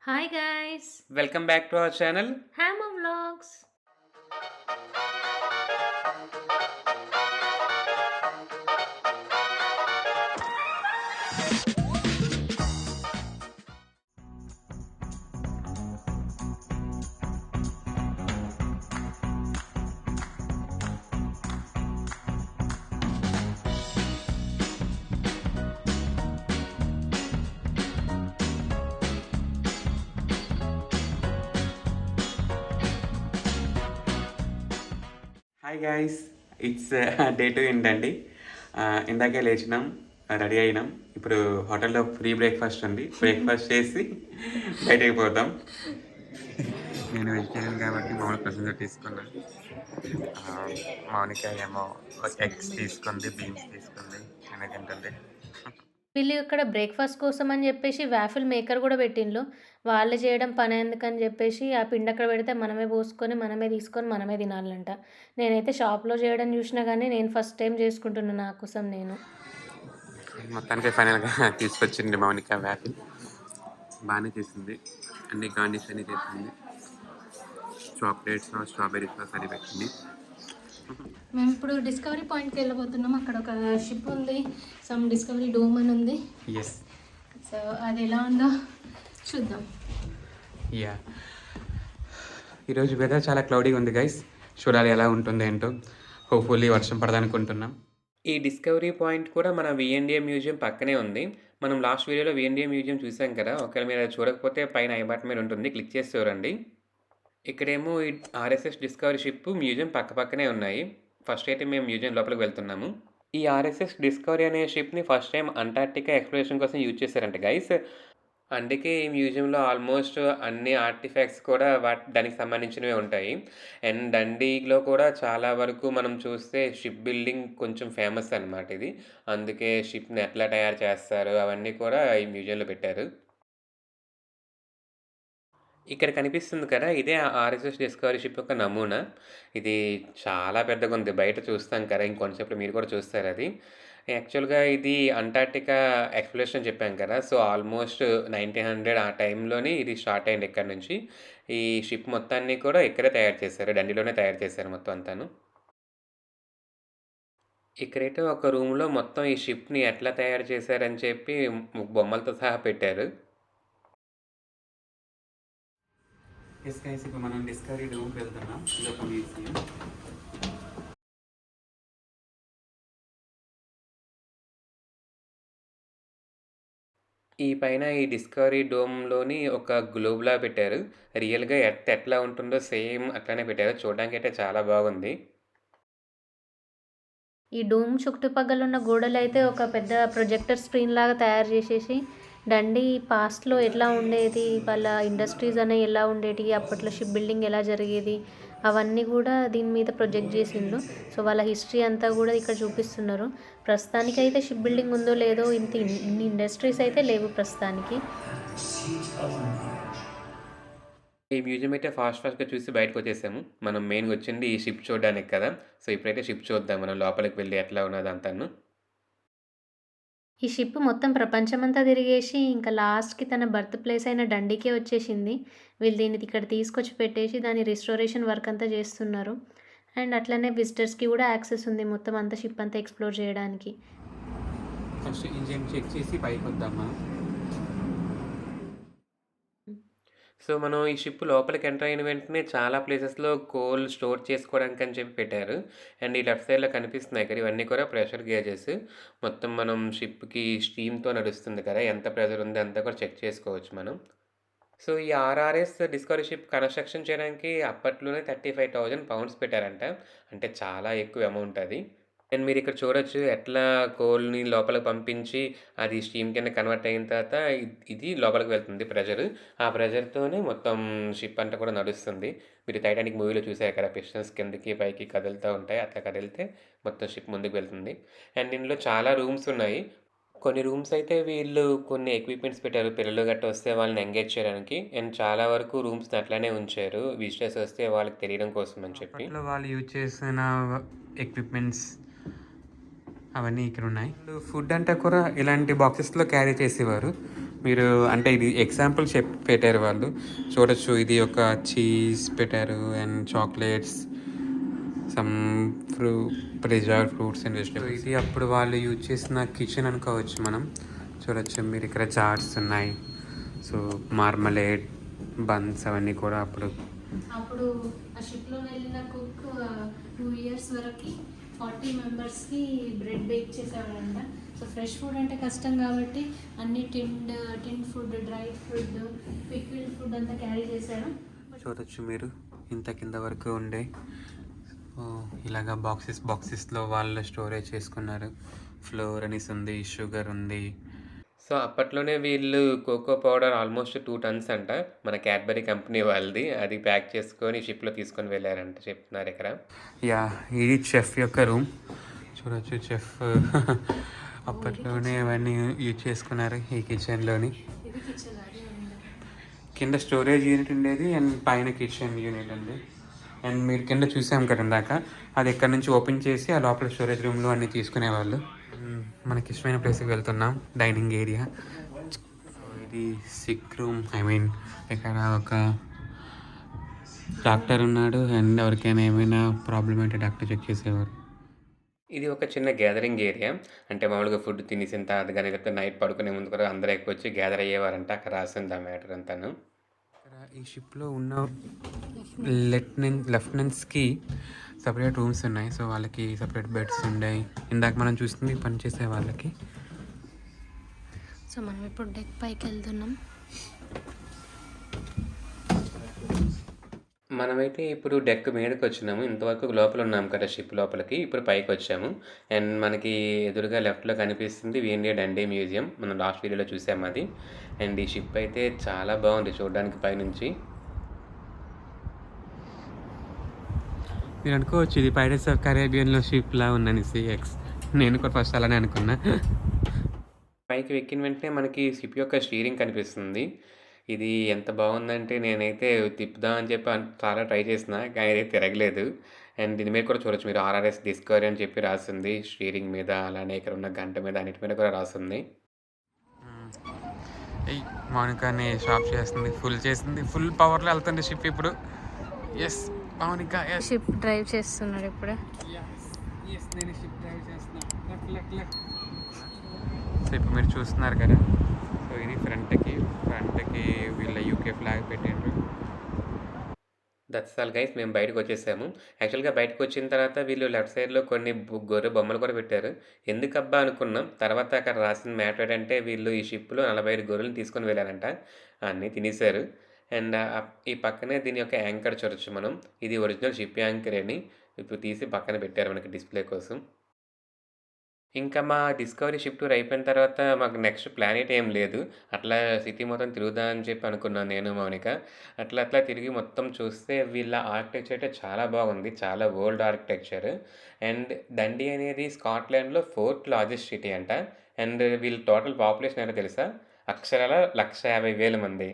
Hi guys, Welcome back to our channel. Hammer Vlogs. Hi guys, it's day 2 ఏంటండి. ఇందాకే లేచినాం, ready అయినాం. ఇప్పుడు హోటల్లో ఫ్రీ బ్రేక్ఫాస్ట్ ఉంది. బ్రేక్ఫాస్ట్ చేసి బయటకి పోతాం. నేను వెజిటేరియన్ కాబట్టి మామూలు ప్రజెంట్ తీసుకున్నాను. మౌనిక ఏమో ఎగ్స్ తీసుకుంది, బీన్స్ తీసుకుంది, అనేది ఏంటంటే వీళ్ళు ఇక్కడ బ్రేక్‌ఫాస్ట్ కోసం అని జెప్పేసి వాఫిల్ మేకర్ గూడా పెట్టిండ్లు. వాళ్ళు జేయడం పనెందుకని జెప్పేసి ఆ పిండి అక్కడ పెడితే మనమే పోసుకొని, మనమే తీసుకొని, మనమే తినాలంట. నేనైతే షాప్‌లో జేయడం జూషినా గానీ నేను ఫస్ట్ టైమ్ జేసుకుంటున్నా నా కోసం నేను. మొత్తానికి ఫైనల్గా తీసుకొచ్చింది మౌనిక వ్యాపిల్. బాగానే చేసింది, అన్ని గార్నిష్ అన్ని చేసింది. చాక్లెట్స్, స్ట్రాబెర్రీ సాస్ అది పెట్టింది. మేమిప్పుడు డిస్కవరీ పాయింట్‌కెళ్ళబోతున్నాం. అక్కడ ఒక షిప్ ఉంది. సమ్ డిస్కవరీ డోమ్ అని ఉంది. ఎస్. సో అది ఎలా ఉందో చూద్దాం. యా, ఈరోజు వెదర్ చాలా క్లౌడీగా ఉంది గైస్. చూడాలి ఎలా ఉంటుందో ఏంటో. హోప్ఫుల్లీ వర్షం పడదనుకుంటున్నాం. ఈ డిస్కవరీ పాయింట్ కూడా మన విఎన్డిఏ మ్యూజియం పక్కనే ఉంది. మనం లాస్ట్ వీడియోలో విఎన్డిఏ మ్యూజియం చూసాం కదా. ఒకవేళ మీరు అది చూడకపోతే పైన ఐ బటన్ మీద ఉంటుంది, క్లిక్ చేసి చూడండి. ఇక్కడేమో ఈ ఆర్ఎస్ఎస్ డిస్కవరీ షిప్ మ్యూజియం పక్కనే ఉన్నాయి. ఫస్ట్ అయితే మేము మ్యూజియం లోపలికి వెళ్తున్నాము. ఈ ఆర్ఎస్ఎస్ డిస్కవరీ అనే షిప్ని ఫస్ట్ టైం అంటార్క్టికా ఎక్స్ప్లోరేషన్ కోసం యూజ్ చేశారంట గైస్. అందుకే ఈ మ్యూజియంలో ఆల్మోస్ట్ అన్ని ఆర్టిఫాక్ట్స్ కూడా దానికి సంబంధించినవే ఉంటాయి. అండ్ డండీలో కూడా చాలా వరకు మనం చూస్తే షిప్ బిల్డింగ్ కొంచెం ఫేమస్ అనమాట ఇది. అందుకే షిప్ని ఎట్లా తయారు చేస్తారు అవన్నీ కూడా ఈ మ్యూజియంలో పెట్టారు. ఇక్కడ కనిపిస్తుంది కదా, ఇదే ఆర్ఎస్ఎస్ డిస్కవరీ షిప్ యొక్క నమూనా. ఇది చాలా పెద్దగుంది. బయట చూస్తాం కదా, ఇంకొంచెంసేపులో మీరు కూడా చూస్తారది. యాక్చువల్‌గా ఇది అంటార్క్టికా ఎక్స్‌ప్లోరేషన్ చెప్పాం కదా. సో, ఆల్మోస్ట్ 1900 ఆ టైంలోని ఇది స్టార్ట్ అయింది ఇక్కడి నుంచి. ఈ షిప్ మొత్తాన్ని కూడా ఇక్కడే తయారు చేశారు. డండీలోనే తయారు చేశారు మొత్తం అంతాను. ఇక్కడైతే ఒక రూమ్‌లో మొత్తం ఈ షిప్‌ని ఎట్లా తయారు చేశారని చెప్పి బొమ్మలతో సహా పెట్టారు. ఎస్ గైస్, ఇప్పుడు మనం డిస్కవరీ రూమ్‌కి వెళ్తున్నాం. ఇదొక మ్యూజియం. ఈ పైన ఈ డిస్కవరీ డోమ్‌లోని ఒక గ్లోబ్‌లా పెట్టారు. రియల్‌గా ఎర్త్ ఎట్లా ఉంటుందో సేమ్ అట్లనే పెట్టారు. చూడడానికైతే చాలా బాగుంది. ఈ డోమ్ చుట్టుపక్కలున్న గోడలైతే ఒక పెద్ద ప్రొజెక్టర్ స్క్రీన్ లాగా తయారు చేసేసి డండీ పాస్ట్‌లో ఎట్లా ఉండేది, వాళ్ళ ఇండస్ట్రీస్ అనేవి ఎలా ఉండేటియి, అప్పట్లో షిప్ బిల్డింగ్ ఎలా జరిగేది, అవన్నీ కూడా దీని మీద ప్రొజెక్ట్ చేసిండ్రు. సో వాళ్ళ హిస్టరీ అంతా కూడా ఇక్కడ చూపిస్తున్నారు. ప్రస్తుతానికైతే షిప్ బిల్డింగ్ ఉందో లేదో ఇన్ని ఇండస్ట్రీస్ అయితే లేవు ప్రస్తుతానికి. ఈ మ్యూజియం అయితే ఫాస్ట్‌గా చూసి బయటకొచ్చేసాము. మనం మెయిన్‌గా వచ్చింది ఈ షిప్ చూడడానికి కదా. సో, ఇప్పుడైతే షిప్ చూద్దాం మనం లోపలికి వెళ్లి ఎట్లా ఉన్నదంతాను. ఈ షిప్ మొత్తం ప్రపంచమంతా తిరిగేసి ఇంకా లాస్ట్‌కి తన బర్త్ ప్లేస్ అయిన డండీకే వచ్చేసింది. వీళ్ళు దీన్ని ఇక్కడ తీసుకొచ్చి పెట్టేసి దాని రిస్టోరేషన్ వర్క్ అంతా చేస్తున్నారు. అండ్ అట్లనే విజిటర్స్‌కి కూడా యాక్సెస్ ఉంది మొత్తం అంతా షిప్ అంతా ఎక్స్‌ప్లోర్ చేయడానికి. ఫస్ట్ ఇంజిన్ చెక్ చేసి పైకొద్దాం మనం. సో, మనం ఈ షిప్ లోపలికి ఎంటర్ అయిన వెంటనే చాలా ప్లేసెస్‌లో కోల్ స్టోర్ చేసుకోవడానికి అని చెప్పి పెట్టారు. అండ్ ఈ లెఫ్ట్ సైడ్‌లో కనిపిస్తున్నాయి కదా, ఇవన్నీ కూడా ప్రెషర్ గేజెస్. మొత్తం మనం షిప్‌కి స్టీమ్‌తో నడుస్తుంది కదా, ఎంత ప్రెషర్ ఉంది అంతా కూడా చెక్ చేసుకోవచ్చు మనం. సో, ఈ ఆర్ఆర్ఎస్ డిస్కవరీ షిప్ కన్‌స్ట్రక్షన్ చేయడానికి అప్పట్లోనే £35,000 పెట్టారంట. అంటే చాలా ఎక్కువ అమౌంట్ అది. అండ్ మీరిక్కడ చూడొచ్చు ఎట్లా కోల్‌ని లోపలికి పంపించి అది స్టీమ్ కింద కన్వర్ట్ అయిన తర్వాత ఇది లోపలికి వెళ్తుంది ప్రెషర్. ఆ ప్రెషర్‌తోనే మొత్తం షిప్ అంతా కూడా నడుస్తుంది. మీరు 'టైటానిక్' మూవీలో చూసారు కదా, పిస్టన్స్ కిందకి పైకి కదులుతా ఉంటాయి. అట్లా కదిలితే మొత్తం షిప్ ముందుకు వెళ్తుంది. అండ్ ఇందులో చాలా రూమ్స్ ఉన్నాయి. కొన్ని రూమ్స్ అయితే వీళ్ళు కొన్ని ఎక్విప్‌మెంట్స్ పెట్టారు. పిల్లలు గట్టా వస్తే వాళ్ళని ఎంగేజ్ చేయడానికి. అండ్ చాలా వరకు రూమ్స్‌ని అట్లనే ఉంచారు. విజిటర్స్ వస్తే వాళ్ళకి తెలియడం కోసం అని చెప్పి. అప్పట్లో వాళ్ళు యూజ్ చేసిన ఎక్విప్‌మెంట్స్ అవన్నీ ఇక్కడున్నాయి. ఫుడ్ అంటే కూడా ఇలాంటి బాక్సెస్‌లో క్యారీ చేసేవారు. మీరు అంటే ఇది ఎగ్జాంపుల్ పెట్టారు వాళ్ళు. చూడొచ్చు ఇది ఒక చీజ్ పెట్టారు and chocolates, some fru preserved fruits and vegetables. ఇది అప్పుడు వాళ్ళు యూజ్ చేసిన కిచెన్ అనుకోవచ్చు మనం. చూడొచ్చు మీరు ఇక్కడ చాట్స్ ఉన్నాయి. సో మార్మలేడ్, బన్స్ అవన్నీ కూడా అప్పుడు అప్పుడు ఆ షిప్లో వెళ్ళిన కుక్ 2 years వరకు 40 మెంబర్స్కి బ్రెడ్ బేక్ చేసేవాళ్ళంట. సో ఫ్రెష్ ఫుడ్ అంటే కష్టం కాబట్టి అన్ని tin food, dry food, pickled food అంతా క్యారీ చేశారు. చూడొచ్చు మీరు ఇంత కింద వరకు ఉండే ఇలాగా బాక్సెస్లో వాళ్ళు స్టోరేజ్ చేసుకున్నారు. ఫ్లోర్ అనేసి ఉంది, షుగర్ ఉంది. సో అప్పట్లోనే వీళ్ళు కోకో పౌడర్ ఆల్మోస్ట్ 2 tons అంట. మన క్యాడ్బరీ కంపెనీ వాళ్ళది. అది ప్యాక్ చేసుకొని షిప్లో తీసుకొని వెళ్ళారంట చెప్తున్నారు ఇక్కడ. యా, ఇది చెఫ్ యొక్క రూమ్. చూడొచ్చు చెఫ్ అప్పట్లోనే అవన్నీ యూజ్ చేసుకున్నారు ఈ కిచెన్లోని. ఇది కిచెన్ కింద స్టోరేజ్ యూనిట్ ఉండేది అండ్ పైన కిచెన్ యూనిట్ ఉంది. అండ్ మీరు కింద చూసాం కదా ఇందాక, అది ఇక్కడ నుంచి ఓపెన్ చేసి ఆ లోపల స్టోరేజ్ రూమ్లో అన్నీ తీసుకునేవాళ్ళు. మనకి ఇష్టమైన ప్లేస్కి వెళ్తున్నాం, డైనింగ్ ఏరియా. ఇది సిక్ రూమ్. ఇక్కడ ఒక డాక్టర్ ఉన్నాడు అండ్ ఎవరికైనా ఏమైనా ప్రాబ్లం అయితే డాక్టర్ చెక్ చేసేవారు. ఇది ఒక చిన్న గ్యాదరింగ్ ఏరియా. అంటే మామూలుగా ఫుడ్ తినేసిన తర్వాత కానీ లేకపోతే నైట్ పడుకునే ముందు కూడా అందరూ ఎక్కువ వచ్చి గ్యాదర్ అయ్యేవారంట. అక్కడ రాసింది ఆ మ్యాటర్ అంతాను. ఇక్కడ ఈ షిప్లో ఉన్న లెఫ్టినెంట్స్కి సపరేట్ రూమ్స్ ఉన్నాయి. సో వాళ్ళకి సపరేట్ బెడ్స్ ఉన్నాయి. ఇందాక మనం చూస్తుంది పనిచేసే వాళ్ళకి. సో మనం ఇప్పుడు డెక్ పైకి వెళ్తున్నాం. మనమైతే ఇప్పుడు డెక్ మీదకి వచ్చినాము. ఇంతవరకు లోపల ఉన్నాం కదా షిప్ లోపలికి. ఇప్పుడు పైకి వచ్చాము. అండ్ మనకి ఎదురుగా లెఫ్ట్లో కనిపిస్తుంది ఇండియా డండీ మ్యూజియం. మనం లాస్ట్ వీడియోలో చూసాము అది. అండ్ ఈ షిప్ అయితే చాలా బాగుంది చూడడానికి పైనుంచి. మీరు అనుకోవచ్చు ఇది పైరట్స్ ఆఫ్ కరేబియన్లో షిప్లా ఉందని సిఎక్స్. నేను కూడా ఫస్ట్ అలానే అనుకున్నా. పైకి ఎక్కిన వెంటనే మనకి షిప్ యొక్క స్టీరింగ్ కనిపిస్తుంది. ఇది ఎంత బాగుందంటే నేనైతే తిప్పుదాం అని చెప్పి చాలా ట్రై చేసిన, కానీ అయితే తిరగలేదు. అండ్ దీని మీద కూడా చూడొచ్చు మీరు RRS డిస్కవరీ అని చెప్పి రాస్తుంది స్టీరింగ్ మీద. అలానే ఇక్కడ ఉన్న గంట మీద అన్నిటి మీద కూడా రాస్తుంది. మౌనికాని షాప్ చేస్తుంది, ఫుల్ పవర్లో వెళ్తుంది షిప్ ఇప్పుడు. ఎస్ మౌనిక, షిప్ డ్రైవ్ చేస్తున్నాడు ఇప్పుడు. నేను షిప్ డ్రైవ్ చేస్తున్నా. సో ఇప్పుడు మీరు చూస్తున్నారు కదా, సో ఇది ఫ్రంట్కి వీళ్ళ UK ఫ్లాగ్ పెట్టిండ్రు. దట్స్ ఆల్ గైస్, మేము బయటకు వచ్చేసాము. యాక్చువల్గా బయటకు వచ్చిన తర్వాత వీళ్ళు లెఫ్ట్ సైడ్లో కొన్ని గొర్రె బొమ్మలు కూడా పెట్టారు. ఎందుకబ్బా అనుకున్నాం. తర్వాత అక్కడ రాసిన మ్యాటర్ ఏంటంటే వీళ్ళు ఈ షిప్లో 45 గొర్రెలను తీసుకొని వెళ్ళారంట. అన్నీ తినేశారు. అండ్ ఈ పక్కనే దీని యొక్క యాంకర్ చూడొచ్చు మనం. ఇది ఒరిజినల్ షిప్ యాంకర్ అని ఇప్పుడు తీసి పక్కన పెట్టారు మనకి డిస్ప్లే కోసం. ఇంకా మా డిస్కవరీ షిప్ టూర్ అయిపోయిన తర్వాత మాకు నెక్స్ట్ ప్లానెట్ ఏం లేదు. అట్లా సిటీ మొత్తం తిరుగుదాం అని చెప్పి అనుకున్నాను నేను, మౌనిక. అట్లా తిరిగి మొత్తం చూస్తే వీళ్ళ ఆర్కిటెక్చర్ అయితే చాలా బాగుంది. చాలా ఓల్డ్ ఆర్కిటెక్చర్. అండ్ డండీ అనేది స్కాట్లాండ్లో 4th లార్జెస్ట్ సిటీ అంట. అండ్ వీళ్ళ టోటల్ పాపులేషన్ ఏంటో తెలుసా? అక్షరాల 150,000 మంది.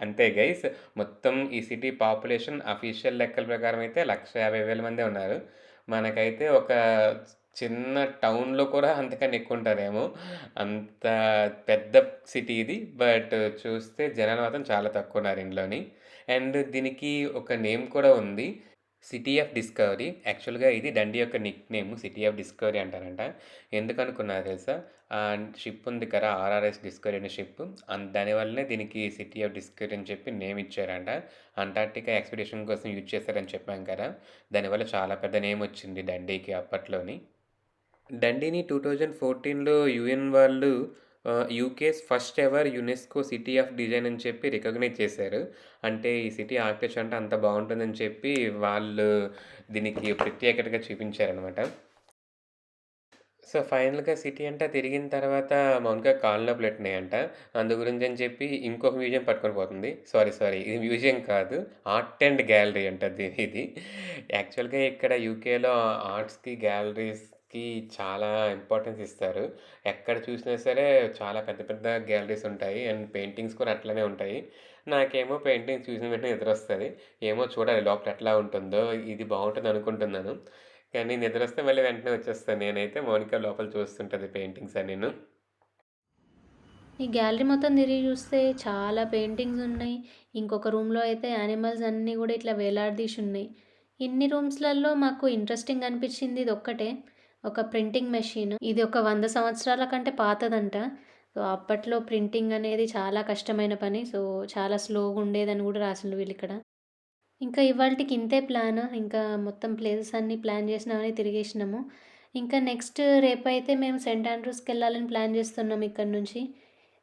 అంతే గైస్, మొత్తం ఈ సిటీ పాపులేషన్ అఫీషియల్ లెక్కల ప్రకారం అయితే 150,000 మందే ఉన్నారు. మనకైతే ఒక చిన్న టౌన్‌లో కూడా అంతకన్నా ఎక్కువ ఉంటారేమో. అంత పెద్ద సిటీ ఇది. బట్ చూస్తే జనాలు మాత్రం చాలా తక్కువ ఉన్నారు ఇందులోని. అండ్ దీనికి ఒక నేమ్ కూడా ఉంది, సిటీ ఆఫ్ డిస్కవరీ. యాక్చువల్‌గా ఇది డండీ యొక్క Nick name, city of discovery అంటారంట. ఎందుకనుకున్నారు తెలుసా? షిప్ ఉంది కదా, RRS డిస్కవరీ అనే షిప్. దానివల్లనే దీనికి సిటీ ఆఫ్ డిస్కవరీ అని చెప్పి నేమ్ ఇచ్చారంట. అంటార్క్టికా ఎక్స్‌పెడిషన్ కోసం యూజ్ చేశారని చెప్పాం కదా, దానివల్ల చాలా పెద్ద నేమ్ వచ్చింది డండీకి అప్పట్లోని. డండీని 2014లో UN వాళ్ళు UK's first ever UNESCO city of design అని చెప్పి రికగ్నైజ్ చేశారు. అంటే ఈ సిటీ ఆర్కిటెక్చర్ అంటే అంత బాగుంటుందని చెప్పి వాళ్ళు దీనికి ప్రత్యేకతగా చూపించారనమాట. సో ఫైనల్‌గా సిటీ అంతా తిరిగిన తర్వాత మౌనిక కాళ్ళు నొప్పులెట్టినాయంట. అందు గురించి అని చెప్పి ఇంకొక మ్యూజియం పట్టుకొని పోతుంది. సారీ, ఇది మ్యూజియం కాదు, ఆర్ట్ అండ్ గ్యాలరీ అంట ఇది. యాక్చువల్‌గా ఇక్కడ యూకేలో ఆర్ట్స్‌కి, గ్యాలరీస్‌కి చాలా ఇంపార్టెన్స్ ఇస్తారు. ఎక్కడ చూసినా సరే చాలా పెద్ద పెద్ద గ్యాలరీస్ ఉంటాయి. అండ్ పెయింటింగ్స్ కూడా అట్లనే ఉంటాయి. నాకేమో పెయింటింగ్స్ చూసిన వెంటనే నిద్రొస్తది. ఏమో చూడాలి లోపల ఎట్లా ఉంటుందో. ఇది బాగుంటుంది అనుకుంటున్నాను. కానీ నిద్రొస్తే మళ్ళీ వెంటనే వచ్చేస్తాను నేనైతే. మౌనిక లోపల చూస్తుంటది పెయింటింగ్స్ అన్నీను. ఈ గ్యాలరీ మొత్తం తిరిగి చూస్తే చాలా పెయింటింగ్స్ ఉన్నాయి. ఇంకొక రూమ్‌లో అయితే యానిమల్స్ అన్నీ గూడా ఇట్లా వేలాడదీసి ఉన్నాయి. ఇన్ని రూమ్స్‌లలో మాకు ఇంట్రెస్టింగ్ అనిపించింది ఇదొక్కటే. ఒక ప్రింటింగ్ మెషిన్. ఇది ఒక 100 సంవత్సరాల కంటే పాతదంట. సో, అప్పట్లో ప్రింటింగ్ అనేది చాలా కష్టమైన పని. సో, చాలా స్లోగా ఉండేదని గూడా రాసిండ్రు వీళ్ళిక్కడ. ఇంకా ఇవాల్టికి ఇంతే ప్లాన్. ఇంకా మొత్తం ప్లేసెస్ అన్నీ ప్లాన్ చేసినవన్నీ తిరిగేసినాము. ఇంకా నెక్స్ట్ రేపైతే మేము సెయింట్ ఆండ్రూస్‌కెళ్ళాలని ప్లాన్ చేస్తున్నాం ఇక్కడి నుంచి.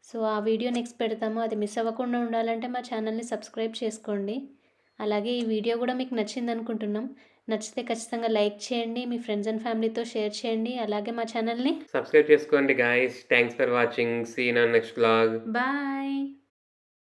సో, ఆ వీడియో నెక్స్ట్ పెడతాము. అది మిస్ అవ్వకుండా ఉండాలంటే మా ఛానల్‌ని సబ్స్క్రైబ్ చేసుకోండి. అలాగే ఈ వీడియో గూడా మీకు నచ్చిందనుకుంటున్నాం. నచ్చితే ఖచ్చితంగా లైక్ చేయండి. మీ ఫ్రెండ్స్ అండ్ ఫ్యామిలీతో షేర్ చేయండి. అలాగే మా ఛానల్‌ని సబ్స్క్రైబ్ చేసుకోండి guys. Thanks for watching. See you in our next vlog. Bye.